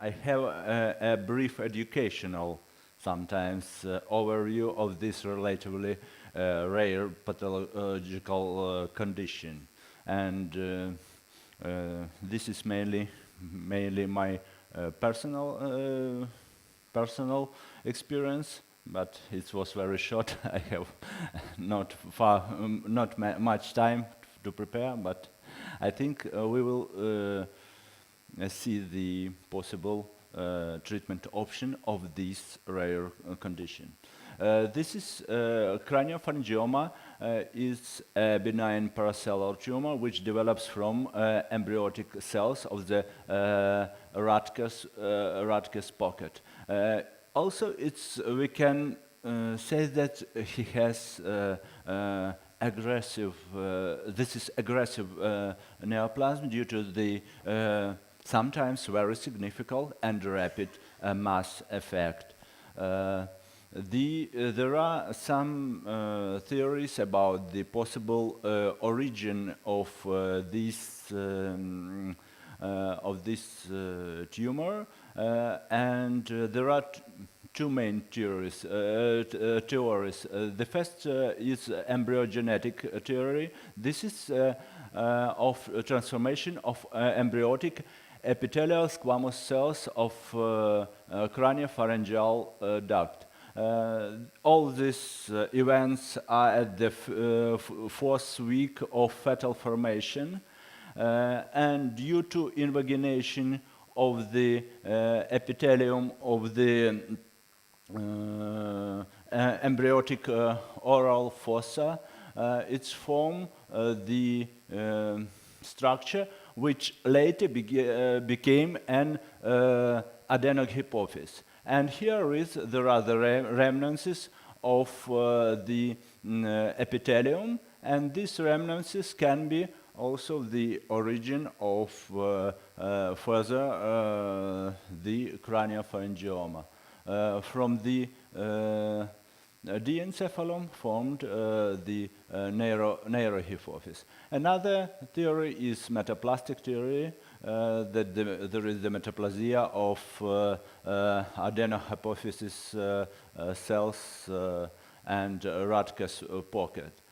I have a brief educational, sometimes, overview of this relatively rare pathological condition. And this is mainly my personal experience, but it was very short. I have not much time to prepare, but I think we will see the possible treatment option of this rare condition. This is craniopharyngioma is a benign paracellular tumor which develops from embryonic cells of the Radke's pocket. Also, we can say that he has aggressive neoplasm due to the sometimes very significant and rapid mass effect. There are some theories about the possible origin of this tumor, and there are two main theories. The first is embryogenetic theory. This is of transformation of embryonic epithelial squamous cells of craniopharyngeal duct. All these events are at the fourth week of fetal formation, and due to invagination of the epithelium of the embryonic oral fossa, it's formed the structure which later became an adenohypophyse. And there are the remnants of the epithelium, and these remnants can be also the origin of further the craniopharyngioma. From the diencephalon formed the neurohypophyse. Another theory is metaplastic theory, that there is the metaplasia of adenohypophysis cells and Radke's pocket.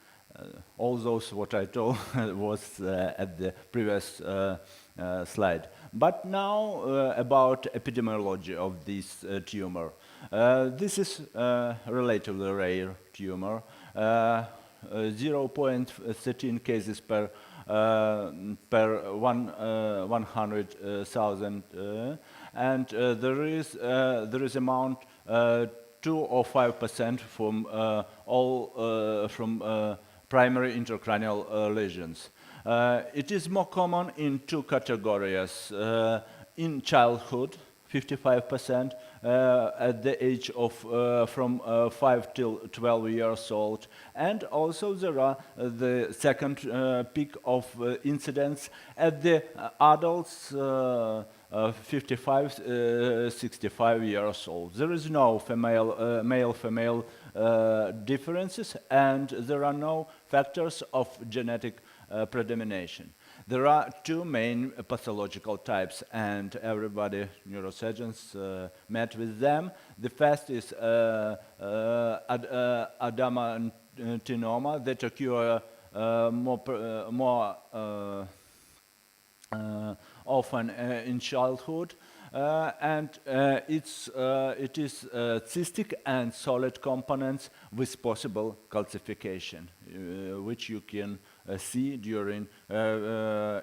All those what I told was at the previous slide. But now about epidemiology of this tumor. This is a relatively rare tumor. 0.13 cases per 100,000, and there is amount 2 or 5% from primary intracranial lesions. It is more common in two categories. In childhood, 55% at the age of from 5 till 12 years old. And also there are the second peak of incidence at the adults 55, 65 years old. There is no male-female differences, and there are no factors of genetic predomination. There are two main pathological types, and everybody, neurosurgeons, met with them. The first is adamantinoma that occur more often in childhood, and it is cystic and solid components with possible calcification, which you can see during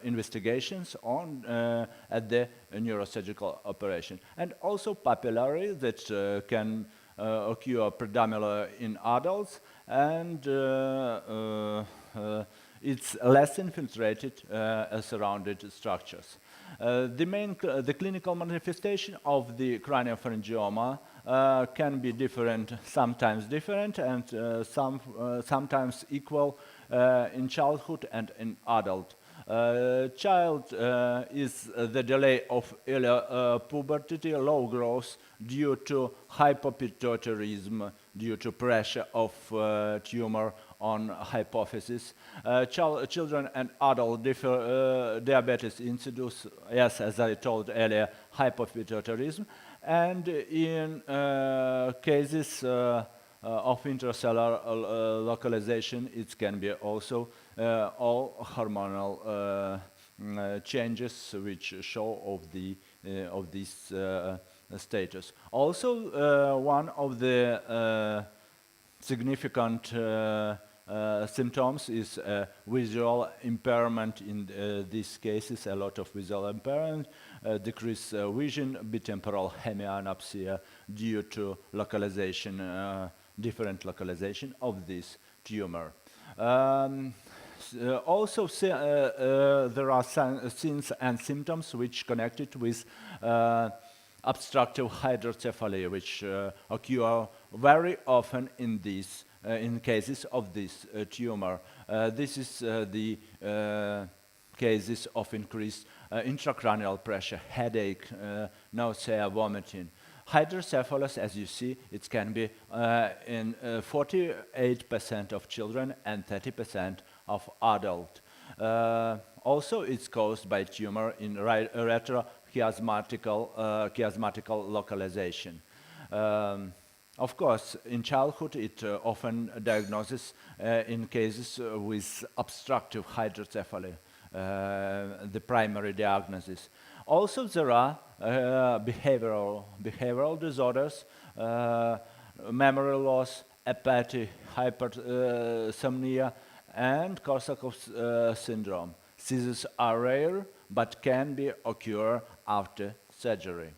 investigations at the neurosurgical operation. And also papillary that can occur predominantly in adults, and it's less infiltrated surrounded structures. The clinical manifestation of the craniopharyngioma can be different, and sometimes equal in childhood and in adult. Child is the delay of early puberty, low growth due to hypopituitarism, due to pressure of tumor on hypothesis. Children and adult diabetes introduce, yes, as I told earlier, hypopituitarism. And in cases of intracellular localization, it can be also all hormonal changes which show of this status. Also, one of the significant symptoms is visual impairment. In these cases, a lot of visual impairment, decreased vision, bitemporal hemianopsia due to localization, different localization of this tumor. Also, there are signs and symptoms which connected with obstructive hydrocephaly, which occur very often in these in cases of this tumor. This is the cases of increased intracranial pressure, headache, nausea, vomiting. Hydrocephalus, as you see, it can be in 48% of children and 30% of adults. Also, it's caused by tumor in retrochiasmatical localization. Of course, in childhood, it often diagnoses in cases with obstructive hydrocephaly, the primary diagnosis. Also, there are behavioral disorders, memory loss, hepatic hypersomnia, and Korsakoff's syndrome. Seizures are rare, but can be occur after surgery.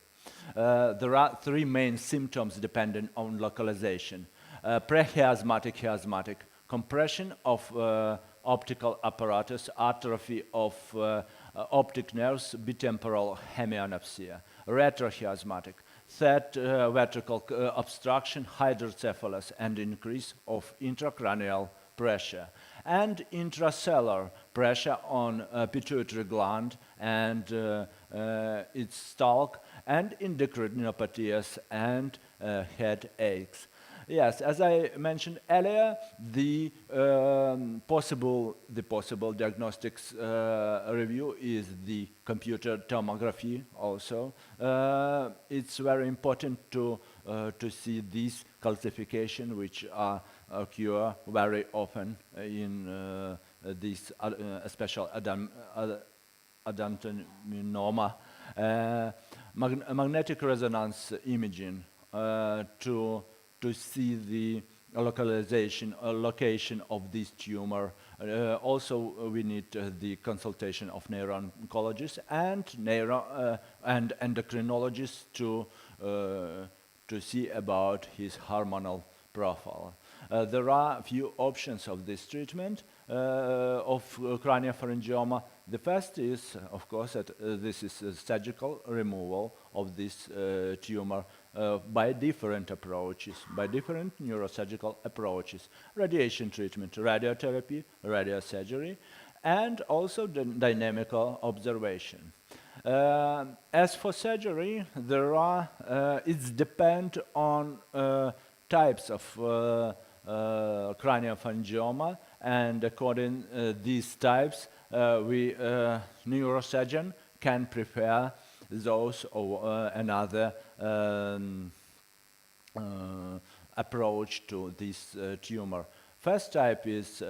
There are three main symptoms dependent on localization. Prechiasmatic, chiasmatic, compression of optical apparatus, atrophy of optic nerves, bitemporal hemianopsia. Retrochiasmatic, third ventricle obstruction, hydrocephalus, and increase of intracranial pressure. And intracellular pressure on pituitary gland and its stalk, and endocrinopathies and headaches. Yes, as I mentioned earlier, the possible diagnostics review is the computer tomography. Also, it's very important to see these calcification, which occur very often in this special adenocarcinoma. Magnetic resonance imaging to see the localization, location of this tumor. Also, we need the consultation of neuro-oncologists and endocrinologists to see about his hormonal profile. There are a few options of this treatment of craniopharyngioma. The first is, of course, that this is a surgical removal of this tumor by different approaches, by different neurosurgical approaches. Radiation treatment, radiotherapy, radiosurgery, and also the dynamical observation. As for surgery, there are, it depends on types of craniopharyngioma, and according these types, neurosurgeon can prepare those or another approach to this tumor. First type is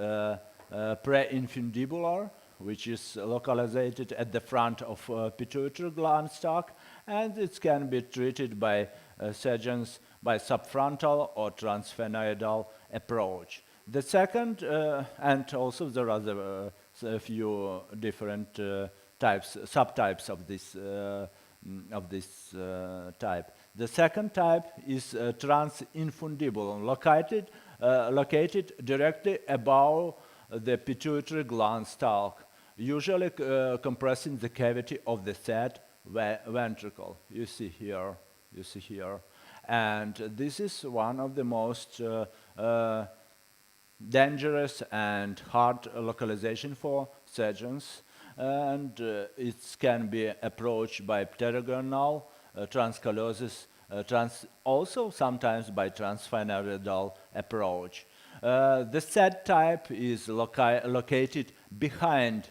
preinfundibular, which is localized at the front of pituitary gland stalk, and it can be treated by surgeons by subfrontal or transsphenoidal approach. The second, and also there are a few different subtypes of this type. The second type is transinfundibular, located directly above the pituitary gland stalk, usually compressing the cavity of the third ventricle. You see here. And this is one of the most dangerous and hard localization for surgeons, and it can be approached by pterygonal transcalosis, also sometimes by transsphenoidal approach. The SAD type is located behind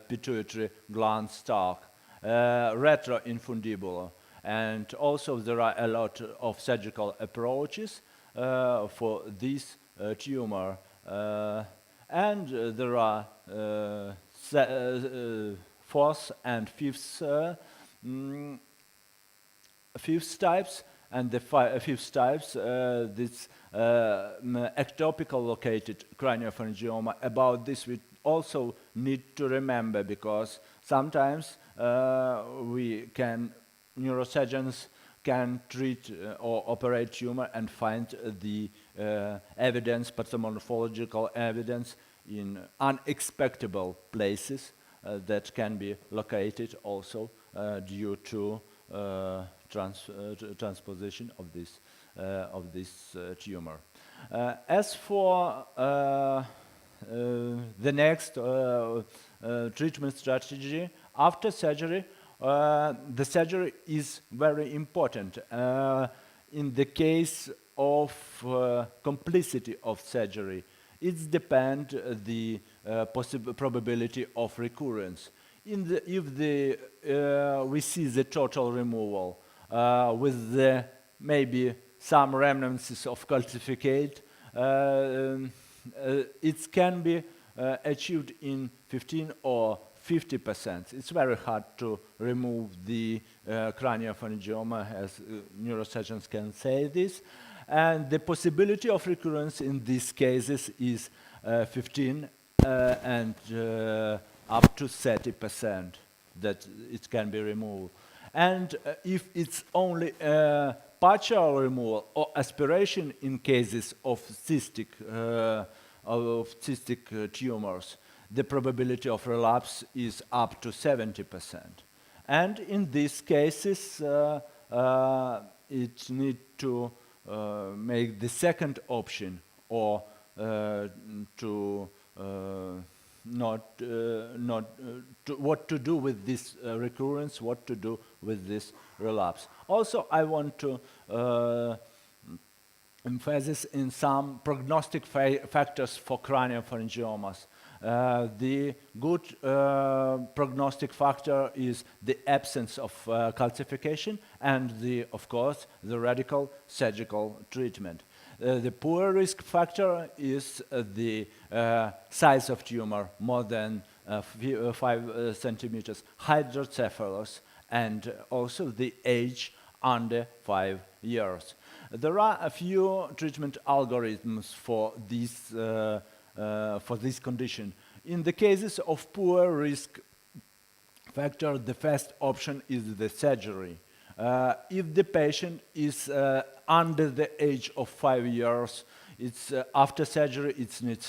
pituitary gland stalk, retroinfundibular. And also there are a lot of surgical approaches for this tumor. And there are fourth and fifth types, and the fifth types, this ectopical located craniopharyngioma. About this we also need to remember, because sometimes neurosurgeons can treat or operate tumor and find the evidence, pathomorphological evidence, in unexpected places that can be located also due to transposition of this tumor. As for the next treatment strategy after surgery, the surgery is very important. In the case of complicity of surgery, it depends the probability of recurrence. If we see the total removal with maybe some remnants of calcificate, it can be achieved in 15 or 50%. It's very hard to remove the craniopharyngioma, as neurosurgeons can say this. And the possibility of recurrence in these cases is 15 and up to 30% that it can be removed. And if it's only partial removal or aspiration in cases of cystic tumors, the probability of relapse is up to 70%. And in these cases, it needs to make the second option, or to what to do with this recurrence, what to do with this relapse. Also, I want to emphasize in some prognostic factors for craniopharyngiomas. The good prognostic factor is the absence of calcification and, of course, the radical surgical treatment. The poor risk factor is the size of tumor, more than 5 centimeters, hydrocephalus, and also the age under 5 years. There are a few treatment algorithms for this condition. In the cases of poor risk factor, the first option is the surgery. If the patient is under the age of 5 years, it's after surgery, it needs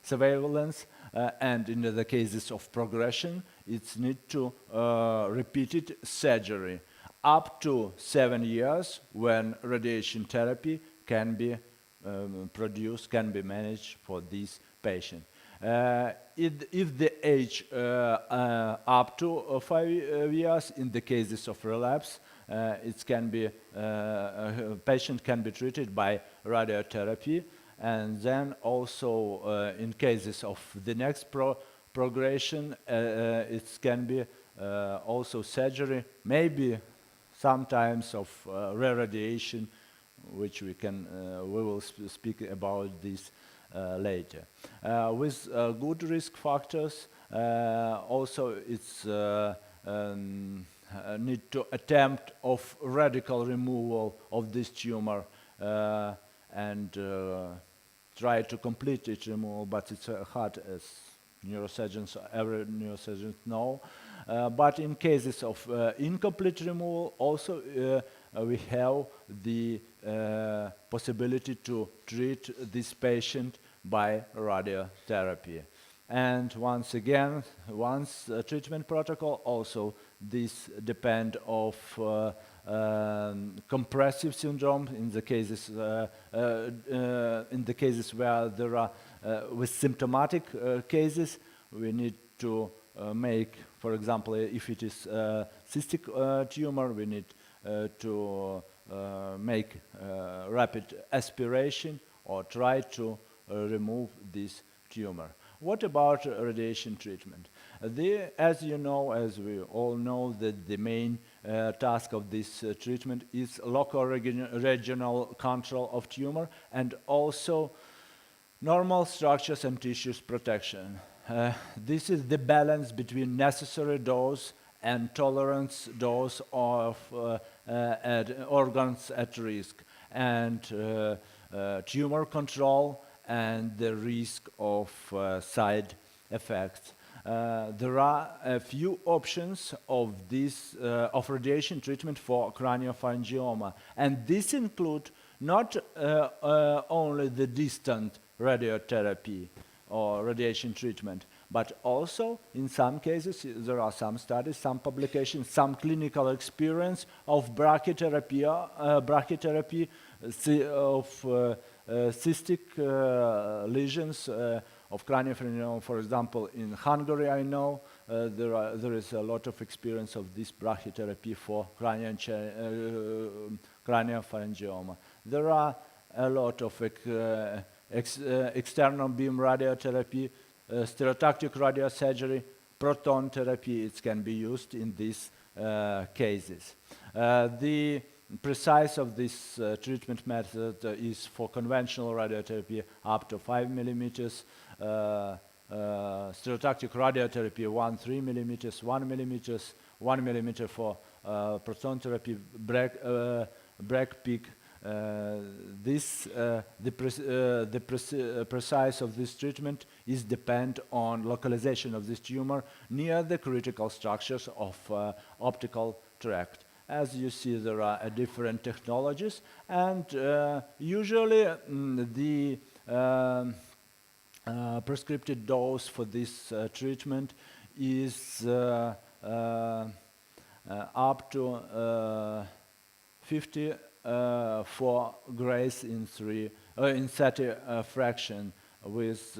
surveillance, and in the cases of progression, it needs to repeated surgery up to 7 years, when radiation therapy can be produced, can be managed for this patient. If the age up to 5 years, in the cases of relapse, patient can be treated by radiotherapy, and then also in cases of the next progression, it can be also surgery, maybe sometimes of radiation, which we will speak about this later. With good risk factors, also it's need to attempt of radical removal of this tumor and try to complete its removal, but it's hard, as every neurosurgeon know. But in cases of incomplete removal, also we have the possibility to treat this patient by radiotherapy. And once again, treatment protocol, also this depend of compressive syndrome in the cases where there are with symptomatic cases. We need to make, for example, if it is cystic tumor, we need to make rapid aspiration or try to remove this tumor. What about radiation treatment? As you know, as we all know, that the main task of this treatment is local regional control of tumor and also normal structures and tissues protection. This is the balance between necessary dose and tolerance dose of organs at risk, and tumor control and the risk of side effects. There are a few options of radiation treatment for craniopharyngioma, and this include not only the distant radiotherapy or radiation treatment, but also in some cases there are some studies, some publications, some clinical experience of brachytherapy of cystic lesions of craniopharyngiomas. For example, in Hungary, I know there is a lot of experience of this brachytherapy for craniopharyngioma. There are a lot of external beam radiotherapy, stereotactic radiosurgery, proton therapy. It can be used in these cases. The precise of this treatment method is for conventional radiotherapy up to 5 millimeters, stereotactic radiotherapy 3 millimeters, 1 millimeters, 1 millimeter for proton therapy, Buryk peak. The precise of this treatment is depend on localization of this tumor near the critical structures of optical tract. As you see, there are different technologies, and usually the prescribed dose for this treatment is up to 54 grays in 30 fraction, with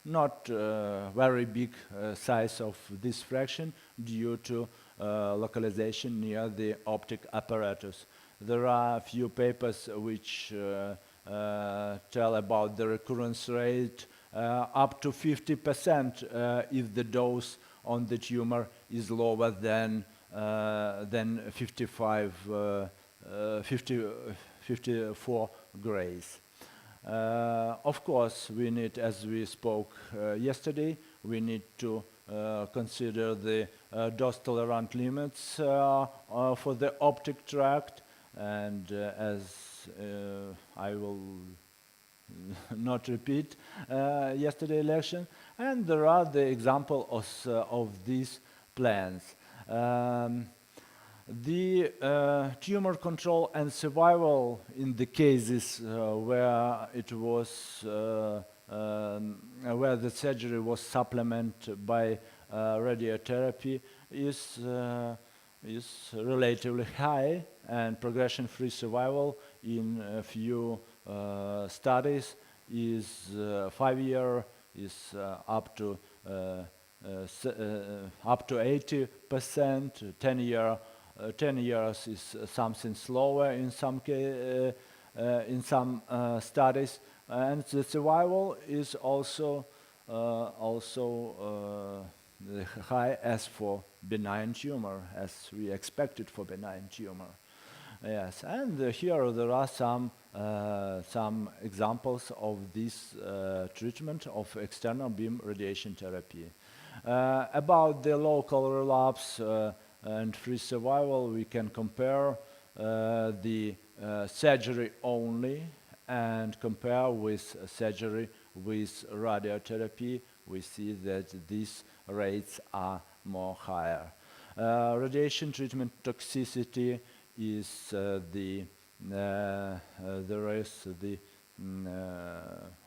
not very big size of this fraction due to localization near the optic apparatus. There are a few papers which tell about the recurrence rate up to 50% if the dose on the tumor is lower than 54 grays. Of course, we need, as we spoke yesterday, we need to consider the dose tolerant limits for the optic tract, and as I will not repeat yesterday's lecture, and there are the example of these plans. The tumor control and survival in the cases where it was where the surgery was supplemented by radiotherapy is relatively high, and progression-free survival in a few studies is 5 years, is up to 80%. 10 years is something slower in some studies, and the survival is also high as for benign tumor, as we expected for benign tumor. Yes, and here there are some examples of this treatment of external beam radiation therapy. About the local relapse and free survival, we can compare the surgery only and compare with surgery with radiotherapy. We see that these rates are more higher. Radiation treatment toxicity is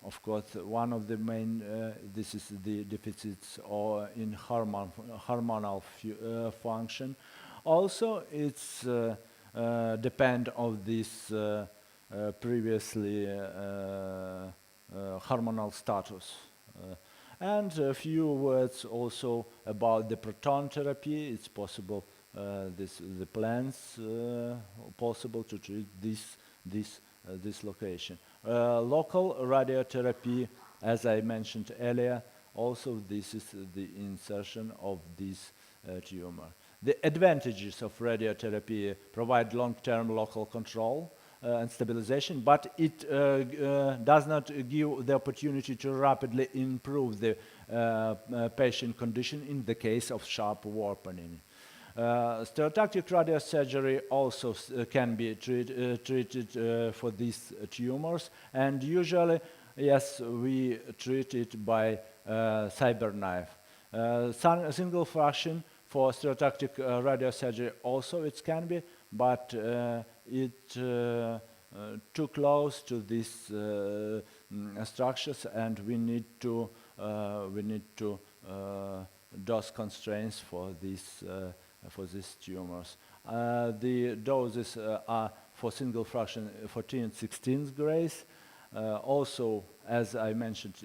of course, one of the main, this is the deficits or in hormonal function. Also, it's depend on this previously hormonal status. And a few words also about the proton therapy. It's possible the plans possible to treat this location. Local radiotherapy, as I mentioned earlier, also this is the insertion of this tumor. The advantages of radiotherapy provide long-term local control and stabilization, but it does not give the opportunity to rapidly improve the patient condition in the case of sharp warping. Stereotactic radiosurgery also can be treated for these tumors, and usually, yes, we treat it by cyberknife. Single fraction for stereotactic radiosurgery also it can be, but it too close to these structures, and we need to dose constraints for these tumors. The doses are for single fraction 14 and 16 grays. Also, as I mentioned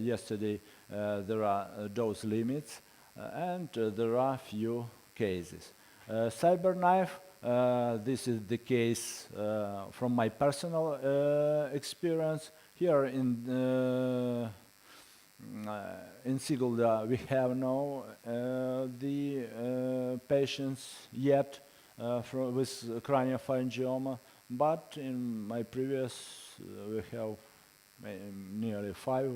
yesterday, there are dose limits, and there are few cases. Cyberknife, this is the case from my personal experience. Here in Sigulda, we have no the patients yet with craniopharyngioma, but in my previous, we have nearly 5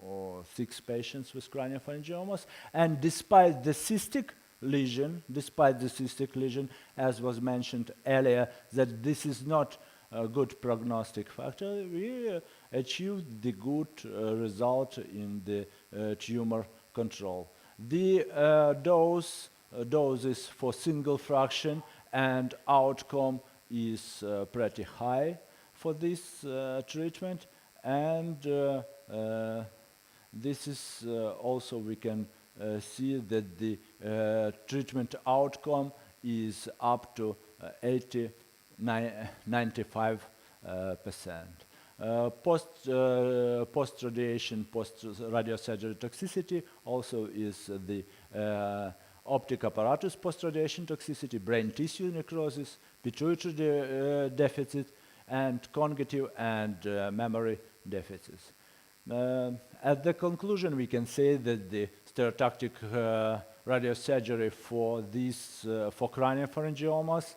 or 6 patients with craniopharyngiomas, and despite the cystic lesion, as was mentioned earlier, that this is not a good prognostic factor, we achieved the good result in the tumor control. The doses for single fraction and outcome is pretty high for this treatment, and this is also we can see that the treatment outcome is up to 95%. Post-radiation, post-radiosurgery toxicity also is the optic apparatus post-radiation toxicity, brain tissue necrosis, pituitary deficit, and cognitive and memory deficits. At the conclusion, we can say that the stereotactic radiosurgery for these for craniopharyngiomas,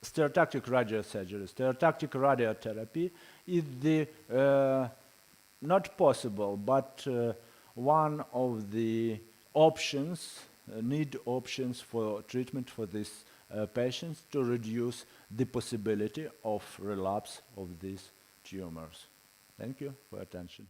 stereotactic radiosurgery, stereotactic radiotherapy is the not possible, but one of the options, need options for treatment for these patients to reduce the possibility of relapse of these tumors. Thank you for your attention.